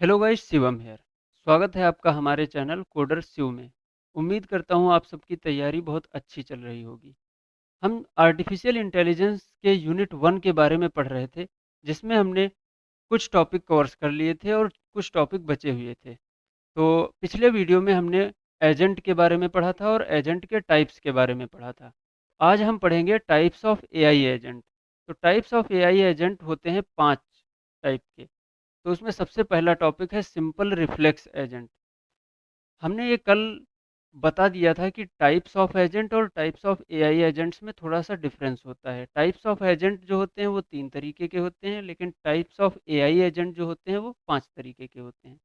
Hello guys, Shivam hair. स्वागत है आपका हमारे चैनल कोडर शिव में। उम्मीद करता हूँ आप सबकी तैयारी बहुत अच्छी चल रही होगी। हम आर्टिफिशियल इंटेलिजेंस के यूनिट 1 के बारे में पढ़ रहे थे, जिसमें हमने कुछ टॉपिक कवर्स कर लिए थे और कुछ टॉपिक बचे हुए थे। तो पिछले वीडियो में हमने एजेंट के बारे में पढ़ा था और एजेंट के टाइप्स के बारे में पढ़ा था। आज हम पढ़ेंगे टाइप्स ऑफ एआई एजेंट। तो टाइप्स ऑफ एआई एजेंट होते हैं 5 टाइप के। तो उसमें सबसे पहला टॉपिक है सिंपल रिफ्लेक्स एजेंट। हमने ये कल बता दिया था कि टाइप्स ऑफ एजेंट और टाइप्स ऑफ एआई एजेंट्स में थोड़ा सा डिफरेंस होता है। टाइप्स ऑफ एजेंट जो होते हैं वो 3 तरीके के होते हैं, लेकिन टाइप्स ऑफ एआई एजेंट जो होते हैं वो 5 तरीके के होते हैं।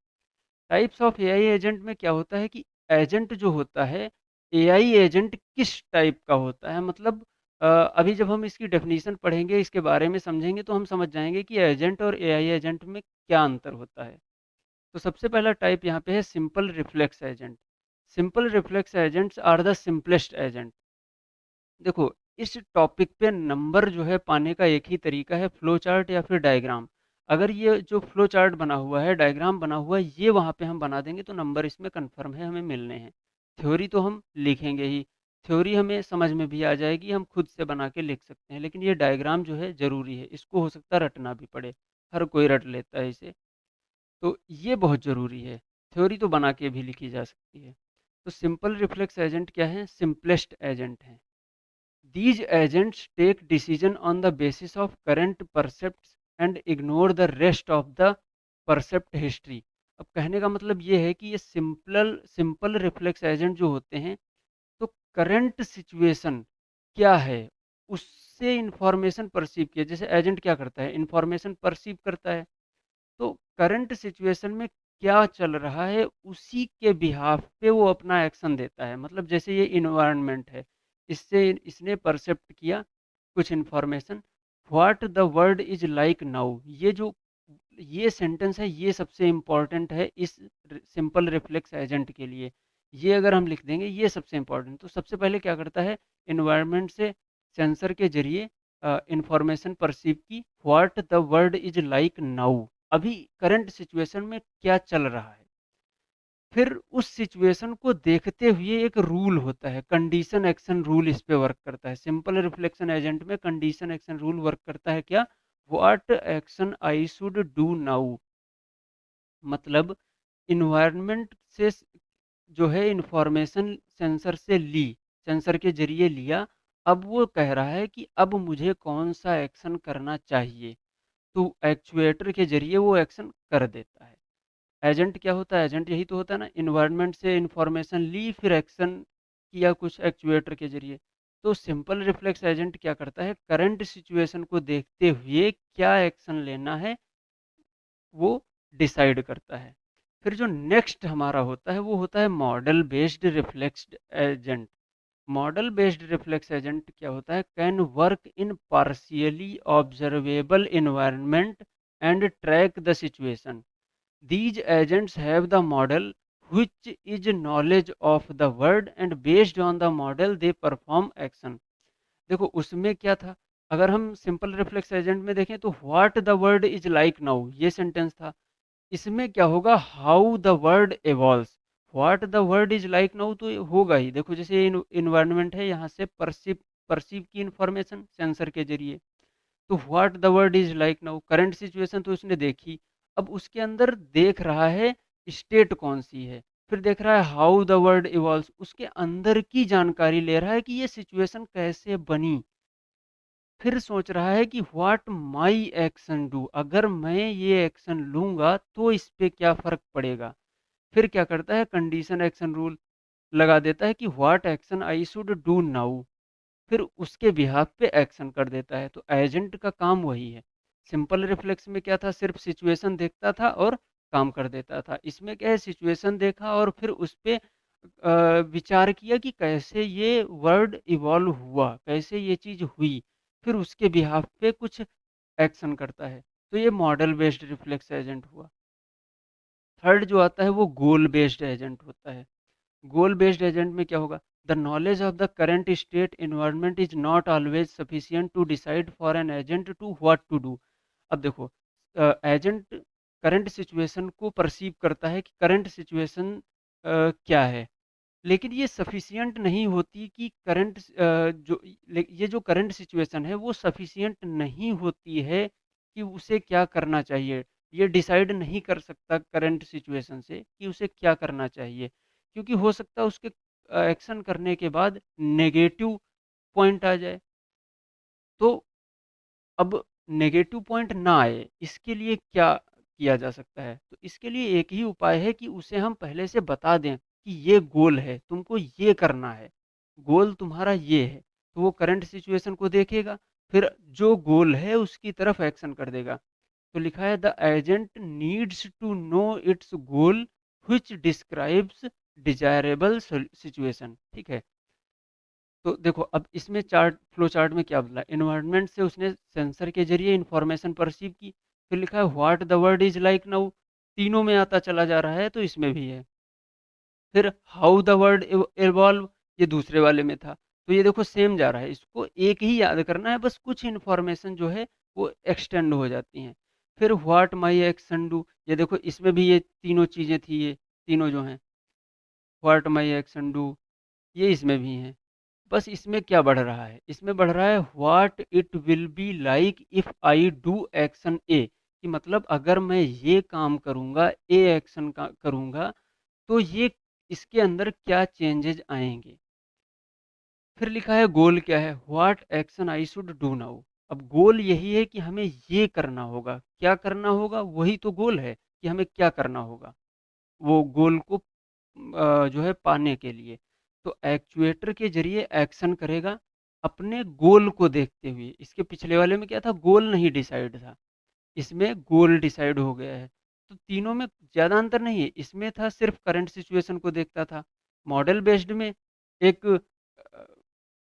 टाइप्स ऑफ एआई एजेंट में क्या होता है कि एजेंट जो होता है, एआई एजेंट किस टाइप का होता है, मतलब अभी जब हम इसकी डेफिनेशन पढ़ेंगे, इसके बारे में समझेंगे, तो हम समझ जाएंगे कि एजेंट और एआई एजेंट में क्या अंतर होता है। तो सबसे पहला टाइप यहाँ पे है simple reflex agent. Simple reflex agents are the simplest agent. देखो, इस टॉपिक पे नंबर जो है पाने का एक ही तरीका है, फ्लो चार्ट या फिर डायग्राम। अगर ये जो फ्लो चार्ट बना हुआ है, डायग्राम बना हुआ है, ये वहाँ पे हम बना देंगे तो नंबर इसमें कंफर्म है, हमें मिलने हैं। थ्योरी तो हम लिखेंगे ही, थ्योरी हमें समझ में भी आ जाएगी, हम खुद से बना के लिख सकते हैं, लेकिन ये डायग्राम जो है ज़रूरी है, इसको हो सकता है रटना भी पड़े। हर कोई रट लेता है इसे, तो ये बहुत ज़रूरी है। थ्योरी तो बना के भी लिखी जा सकती है। तो सिंपल रिफ्लेक्स एजेंट क्या है? सिंपलेस्ट एजेंट है। These agents take decision on the basis of current percepts and ignore the rest of the percept history। अब कहने का मतलब ये है कि ये सिंपल रिफ्लेक्स एजेंट जो होते हैं, तो करंट सिचुएशन क्या है उससे इंफॉर्मेशन परसीव किया। जैसे एजेंट क्या करता है? इंफॉर्मेशन परसीव करता है। तो करंट सिचुएशन में क्या चल रहा है उसी के बिहाफ पे वो अपना एक्शन देता है। मतलब जैसे ये इन्वायरमेंट है, इससे इसने परसेप्ट किया कुछ information, what the world is like now. ये सेंटेंस है, ये सबसे इम्पोर्टेंट है इस सिंपल रिफ्लेक्स एजेंट के लिए। ये अगर हम लिख देंगे, ये सबसे इम्पोर्टेंट। तो सबसे पहले क्या करता है, इन्वायरमेंट से सेंसर के जरिए इंफॉर्मेशन परसीव की, what the world is like now, अभी करंट सिचुएशन में क्या चल रहा है। फिर उस सिचुएशन को देखते हुए एक रूल होता है, कंडीशन एक्शन रूल इस पे वर्क करता है। सिंपल रिफ्लेक्शन एजेंट में कंडीशन एक्शन रूल वर्क करता है क्या? What action I should do now. मतलब इन्वायरमेंट से जो है इंफॉर्मेशन सेंसर से ली, सेंसर के जरिए लिया। अब वो कह रहा है कि अब मुझे कौन सा एक्शन करना चाहिए, तो एक्चुएटर के जरिए वो एक्शन कर देता है। एजेंट क्या होता है? एजेंट यही तो होता है ना, इन्वायरमेंट से इंफॉर्मेशन ली, फिर एक्शन किया कुछ एक्चुएटर के जरिए। तो सिंपल रिफ्लेक्स एजेंट क्या करता है, करंट सिचुएशन को देखते हुए क्या एक्शन लेना है वो डिसाइड करता है। फिर जो नेक्स्ट हमारा होता है वो होता है model based reflex agent. Model based reflex agent क्या होता है? Can work in partially observable environment and track the situation. These agents have the model which is knowledge of the word and based on the model they perform action। देखो उसमें क्या था, अगर हम simple reflex agent में देखें तो what the world is like now ये सेंटेंस था। इसमें क्या होगा? How the world evolves. What the world is like now तो ये होगा ही। देखो जैसे इन्वायरमेंट है, यहाँ से परसीव परसीव की इंफॉर्मेशन सेंसर के जरिए, तो what the world is like now current situation तो उसने देखी। अब उसके अंदर देख रहा है स्टेट कौन सी है, फिर देख रहा है हाउ द वर्ड इवॉल्व्स, उसके अंदर की जानकारी ले रहा है कि ये सिचुएशन कैसे बनी। फिर सोच रहा है कि व्हाट माई एक्शन डू, अगर मैं ये एक्शन लूंगा तो इस पे क्या फर्क पड़ेगा। फिर क्या करता है, कंडीशन एक्शन रूल लगा देता है कि what action I should do now, फिर उसके बिहाफ पे एक्शन कर देता है। तो एजेंट का काम वही है। सिंपल रिफ्लेक्स में क्या था, सिर्फ सिचुएशन देखता था और काम कर देता था। इसमें क्या है, सिचुएशन देखा और फिर उस पे विचार किया कि कैसे ये वर्ड इवॉल्व हुआ, कैसे ये चीज़ हुई, फिर उसके बिहाफ पे कुछ एक्शन करता है। तो ये मॉडल बेस्ड रिफ्लेक्स एजेंट हुआ। थर्ड जो आता है वो गोल बेस्ड एजेंट होता है। गोल बेस्ड एजेंट में क्या होगा? The knowledge of the current state environment is not always sufficient to decide for an agent to what to do. अब देखो, एजेंट करंट सिचुएशन को परसीव करता है कि करंट सिचुएशन क्या है। लेकिन ये सफिशिएंट नहीं होती कि करंट ये जो करंट सिचुएशन है वो सफिशिएंट नहीं होती है कि उसे क्या करना चाहिए। ये डिसाइड नहीं कर सकता करंट सिचुएशन से कि उसे क्या करना चाहिए, क्योंकि हो सकता है उसके एक्शन करने के बाद नेगेटिव पॉइंट आ जाए। तो अब नेगेटिव पॉइंट ना आए, इसके लिए क्या किया जा सकता है? तो इसके लिए एक ही उपाय है कि उसे हम पहले से बता दें कि ये गोल है, तुमको ये करना है, गोल तुम्हारा ये है। तो वो करंट सिचुएशन को देखेगा, फिर जो गोल है उसकी तरफ एक्शन कर देगा। तो लिखा है the agent needs to know its goal which describes desirable situation. ठीक है। तो देखो अब इसमें चार्ट फ्लो चार्ट में क्या बदला, एनवायरनमेंट से उसने सेंसर के जरिए इंफॉर्मेशन परसीव की। फिर लिखा है what the world is like now, तीनों में आता चला जा रहा है तो इसमें भी है। फिर हाउ द वर्ड इवॉल्व, ये दूसरे वाले में था। तो ये देखो सेम जा रहा है, इसको एक ही याद करना है, बस कुछ इन्फॉर्मेशन जो है वो एक्सटेंड हो जाती हैं। फिर व्हाट माई एक्शन डू, ये देखो इसमें भी ये तीनों चीज़ें थी, ये तीनों जो हैं व्हाट माई एक्शन डू, ये इसमें भी हैं। बस इसमें क्या बढ़ रहा है, इसमें बढ़ रहा है what it will be like if I do action A, कि मतलब अगर मैं ये काम करूँगा, ए एक्शन का करूँगा, तो ये इसके अंदर क्या चेंजेज आएंगे। फिर लिखा है गोल क्या है, what action I should do now. अब गोल यही है कि हमें ये करना होगा, क्या करना होगा, वही तो गोल है कि हमें क्या करना होगा वो गोल को जो है पाने के लिए। तो एक्चुएटर के जरिए एक्शन करेगा अपने गोल को देखते हुए। इसके पिछले वाले में क्या था, गोल नहीं डिसाइड था, इसमें गोल डिसाइड हो गया है। तो तीनों में ज़्यादा अंतर नहीं है, इसमें था सिर्फ करंट सिचुएशन को देखता था, मॉडल बेस्ड में एक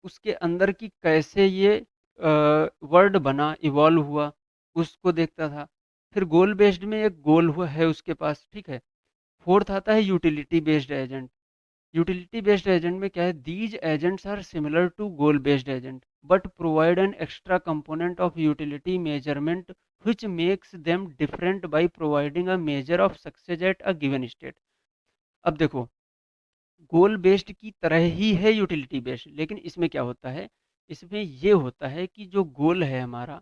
उसके अंदर की कैसे ये वर्ड बना, इवॉल्व हुआ, उसको देखता था। फिर गोल बेस्ड में एक गोल हुआ है उसके पास। ठीक है। फोर्थ आता है utility based agent. Utility based agent में क्या है, these agents are similar to goal based agent but provide an extra component of utility measurement which makes them different by providing a measure of success at a given state। अब देखो goal based की तरह ही है utility based, लेकिन इसमें क्या होता है, इसमें ये होता है कि जो गोल है हमारा,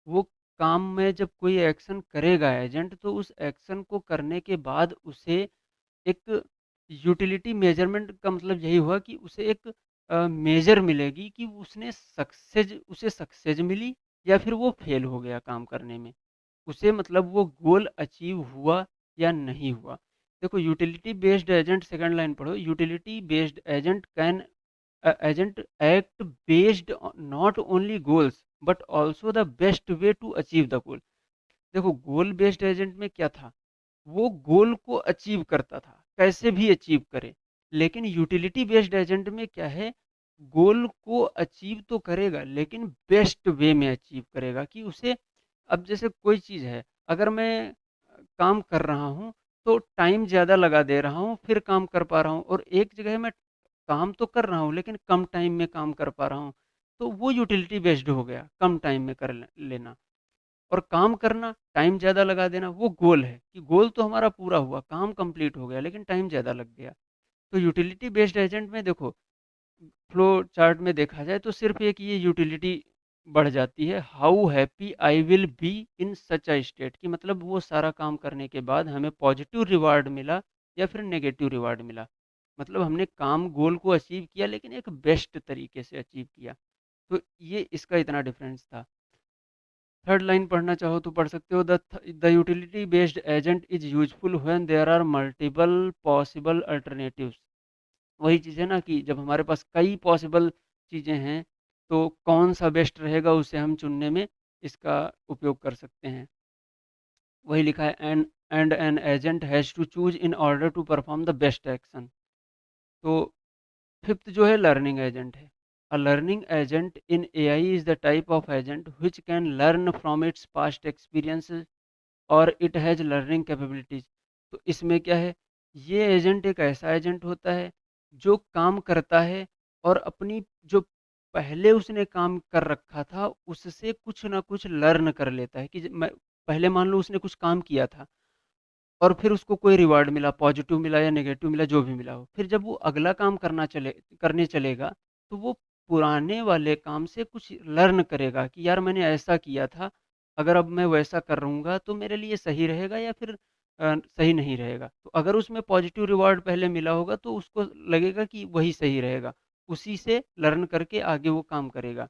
वो काम में जब कोई एक्शन करेगा एजेंट, तो उस एक्शन को करने के बाद उसे एक यूटिलिटी मेजरमेंट का मतलब यही हुआ कि उसे एक मेजर मिलेगी कि उसने सक्सेस, उसे सक्सेस मिली या फिर वो फेल हो गया काम करने में, उसे मतलब वो गोल अचीव हुआ या नहीं हुआ। देखो utility based agent, second line पढ़ो, utility based agent can agent act based not only goals but also the best way to achieve the goal. देखो गोल बेस्ड एजेंट में क्या था, वो गोल को अचीव करता था, कैसे भी अचीव करे। लेकिन यूटिलिटी बेस्ड एजेंट में क्या है, गोल को अचीव तो करेगा लेकिन बेस्ट वे में अचीव करेगा कि उसे, अब जैसे कोई चीज़ है, अगर मैं काम कर रहा हूँ तो टाइम ज़्यादा लगा दे रहा हूँ फिर काम कर पा रहा हूँ, और एक जगह मैं काम तो कर रहा हूँ लेकिन कम टाइम में काम कर पा रहा हूँ, तो वो यूटिलिटी बेस्ड हो गया, कम टाइम में कर लेना। और काम करना, टाइम ज़्यादा लगा देना, वो गोल है कि गोल तो हमारा पूरा हुआ, काम कंप्लीट हो गया लेकिन टाइम ज़्यादा लग गया। तो यूटिलिटी बेस्ड एजेंट में देखो फ्लो चार्ट में देखा जाए तो सिर्फ एक ये यूटिलिटी बढ़ जाती है, how happy I will be in such a state, कि मतलब वो सारा काम करने के बाद हमें पॉजिटिव रिवार्ड मिला या फिर नेगेटिव रिवार्ड मिला, मतलब हमने काम गोल को अचीव किया लेकिन एक बेस्ट तरीके से अचीव किया। तो ये इसका इतना डिफरेंस था। थर्ड लाइन पढ़ना चाहो तो पढ़ सकते हो, the utility based agent is useful when there are multiple possible alternatives. वही चीज़ है ना कि जब हमारे पास कई पॉसिबल चीज़ें हैं तो कौन सा बेस्ट रहेगा उसे हम चुनने में इसका उपयोग कर सकते हैं। वही लिखा है and an agent has to choose in order to perform the best action. तो फिफ्थ जो है लर्निंग एजेंट है। A learning agent in AI is the type of agent which can learn from its past experiences और it has learning capabilities. तो इसमें क्या है, ये एजेंट एक ऐसा एजेंट होता है जो काम करता है और अपनी जो पहले उसने काम कर रखा था उससे कुछ ना कुछ लर्न कर लेता है कि पहले मान लो उसने कुछ काम किया था, और फिर उसको कोई रिवार्ड मिला, पॉजिटिव मिला या नेगेटिव मिला, जो भी मिला हो। फिर जब वो अगला काम करने चलेगा, तो वो पुराने वाले काम से कुछ लर्न करेगा कि यार मैंने ऐसा किया था, अगर अब मैं वैसा कर रहूँगा तो मेरे लिए सही रहेगा या फिर सही नहीं रहेगा। तो अगर उसमें पॉजिटिव रिवार्ड पहले मिला होगा तो उसको लगेगा कि वही सही रहेगा, उसी से लर्न करके आगे वो काम करेगा।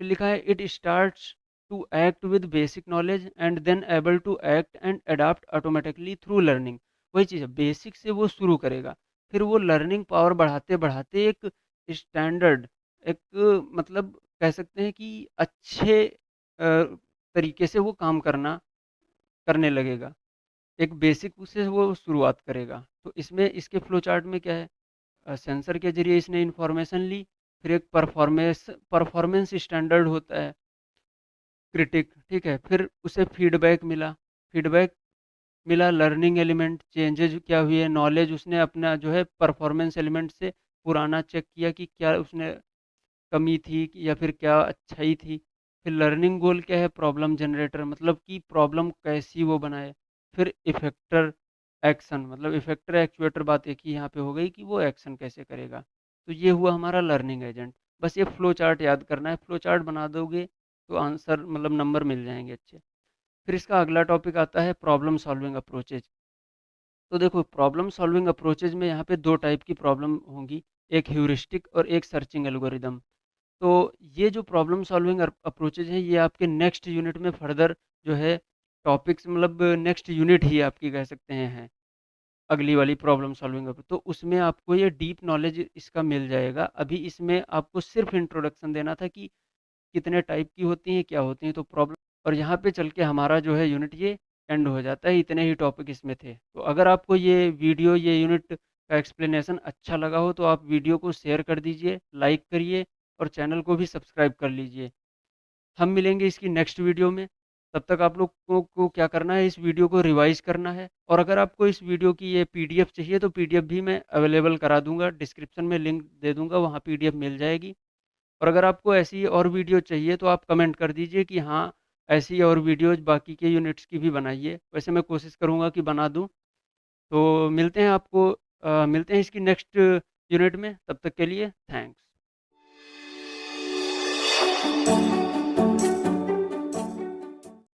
फिर लिखा है it starts to act with basic knowledge and then able to act and adapt automatically through learning. वही चीज़ है, बेसिक से वो शुरू करेगा, फिर वो लर्निंग पावर बढ़ाते बढ़ाते एक स्टैंडर्ड, एक मतलब कह सकते हैं कि अच्छे तरीके से वो काम करने लगेगा। एक बेसिक से वो शुरुआत करेगा। तो इसमें इसके फ्लो चार्ट में क्या है, सेंसर के ज़रिए इसने इन्फॉर्मेशन ली, फिर एक परफॉर्मेंस स्टैंडर्ड होता है, क्रिटिक, ठीक है? फिर उसे फीडबैक मिला, लर्निंग एलिमेंट चेंजेज़ क्या हुए, नॉलेज उसने अपना जो है परफॉर्मेंस एलिमेंट से पुराना चेक किया कि क्या उसने कमी थी या फिर क्या अच्छाई थी। फिर लर्निंग गोल क्या है, प्रॉब्लम जनरेटर, मतलब कि प्रॉब्लम कैसी वो बनाए। फिर इफ़ेक्टर एक्शन, मतलब इफ़ेक्टर एक्चुएटर, बात एक ही यहाँ पे हो गई कि वो एक्शन कैसे करेगा। तो ये हुआ हमारा लर्निंग एजेंट। बस ये फ्लो चार्ट याद करना है, फ्लो चार्ट बना दोगे तो आंसर मतलब नंबर मिल जाएंगे अच्छे। फिर इसका अगला टॉपिक आता है प्रॉब्लम सॉल्विंग अप्रोचेज। तो देखो, प्रॉब्लम सॉल्विंग अप्रोचेज में यहाँ पे दो टाइप की प्रॉब्लम होंगी, एक ह्यूरिस्टिक और एक सर्चिंग एल्गोरिदम। तो ये जो प्रॉब्लम सॉल्विंग अप्रोचेज हैं, ये आपके नेक्स्ट यूनिट में फर्दर जो है टॉपिक्स, मतलब नेक्स्ट यूनिट ही आपकी कह सकते हैं अगली वाली प्रॉब्लम सॉल्विंग अप्रोच। तो उसमें आपको ये डीप नॉलेज इसका मिल जाएगा। अभी इसमें आपको सिर्फ इंट्रोडक्शन देना था कि कितने टाइप की होती हैं, क्या होती हैं, तो प्रॉब्लम। और यहाँ पे चल के हमारा जो है यूनिट ये एंड हो जाता है, इतने ही टॉपिक इसमें थे। तो अगर आपको ये वीडियो, ये यूनिट का एक्सप्लेनेशन अच्छा लगा हो तो आप वीडियो को शेयर कर दीजिए, लाइक करिए और चैनल को भी सब्सक्राइब कर लीजिए। हम मिलेंगे इसकी नेक्स्ट वीडियो में। तब तक आप लोग को क्या करना है, इस वीडियो को रिवाइज करना है। और अगर आपको इस वीडियो की ये पीडीएफ चाहिए तो पीडीएफ भी मैं अवेलेबल करा दूंगा, डिस्क्रिप्शन में लिंक दे दूंगा, वहाँ पीडीएफ मिल जाएगी। और अगर आपको ऐसी और वीडियो चाहिए तो आप कमेंट कर दीजिए कि हाँ, ऐसी और वीडियोज बाकी के यूनिट्स की भी बनाइए। वैसे मैं कोशिश करूँगा कि बना दूँ। तो मिलते हैं इसकी नेक्स्ट यूनिट में, तब तक के लिए थैंक्स।